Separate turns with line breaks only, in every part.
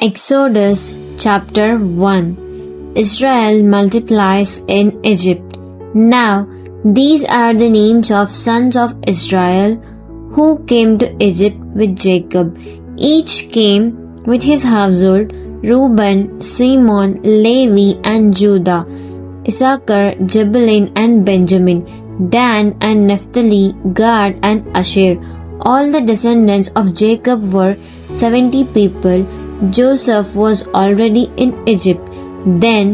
Exodus chapter 1. Israel multiplies in Egypt. Now, these are the names of sons of Israel who came to Egypt with Jacob. Each came with his household: Reuben, Simeon, Levi, and Judah, Issachar, Zebulun, and Benjamin, Dan and Naphtali, Gad and Asher. All the descendants of Jacob were 70 people. Joseph was already in Egypt. Then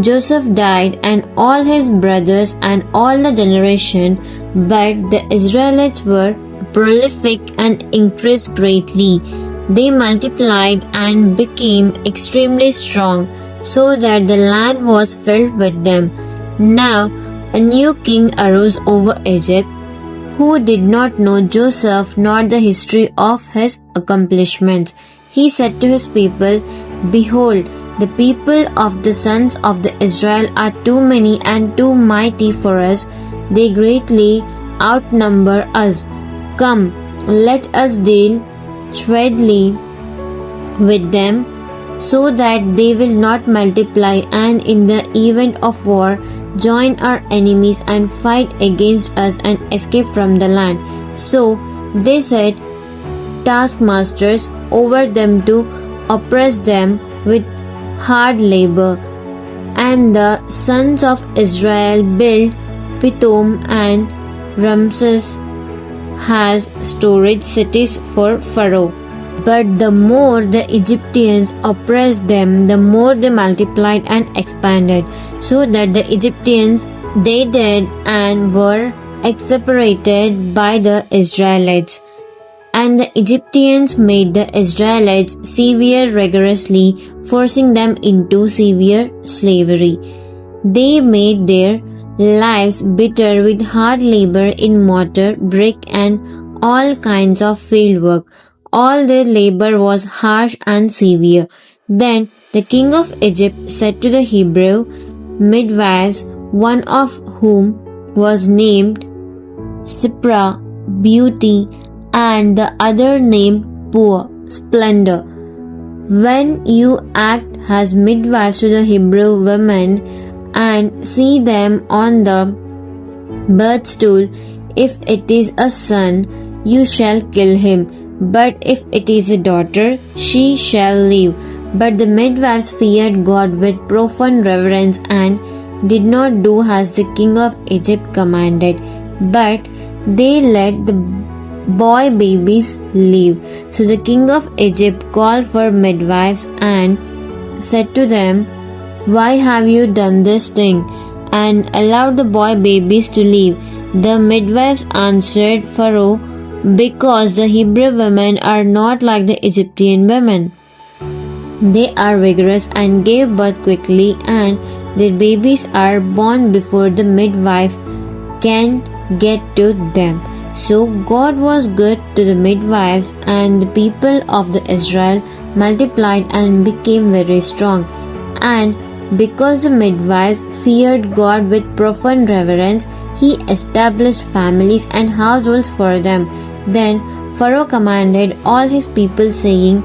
Joseph died, and all his brothers and all the generation, but the Israelites were prolific and increased greatly. They multiplied and became extremely strong, so that the land was filled with them. Now a new king arose over Egypt, who did not know Joseph nor the history of his accomplishments. He said to his people, "Behold, the people of the sons of the Israel are too many and too mighty for us. They greatly outnumber us. Come, let us deal shrewdly with them, so that they will not multiply, and in the event of war join our enemies and fight against us and escape from the land." So they set taskmasters over them to oppress them with hard labor. And the sons of Israel built Pithom and Ramses as storage cities for Pharaoh. But the more the Egyptians oppressed them, the more they multiplied and expanded, so that the Egyptians they did and were exasperated by the Israelites. And the Egyptians made the Israelites severe rigorously, forcing them into severe slavery. They made their lives bitter with hard labor in mortar, brick, and all kinds of field work. All their labor was harsh and severe. Then the king of Egypt said to the Hebrew midwives, one of whom was named Shiphrah, beauty, and the other named Puah, splendor, "When you act as midwives to the Hebrew women and see them on the birth stool, if it is a son, you shall kill him, but if it is a daughter, she shall live." But the midwives feared God with profound reverence and did not do as the king of Egypt commanded, but they let the boy babies live. So the king of Egypt called for midwives and said to them, "Why have you done this thing and allowed the boy babies to live?" The midwives answered Pharaoh, "Because the Hebrew women are not like the Egyptian women. They are vigorous and give birth quickly, and their babies are born before the midwife can get to them." So God was good to the midwives, and the people of the Israel multiplied and became very strong. And because the midwives feared God with profound reverence, he established families and households for them. Then Pharaoh commanded all his people, saying,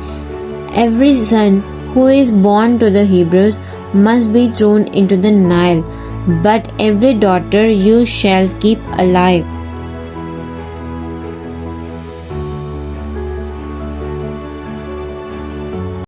"Every son who is born to the Hebrews must be thrown into the Nile, but every daughter you shall keep alive."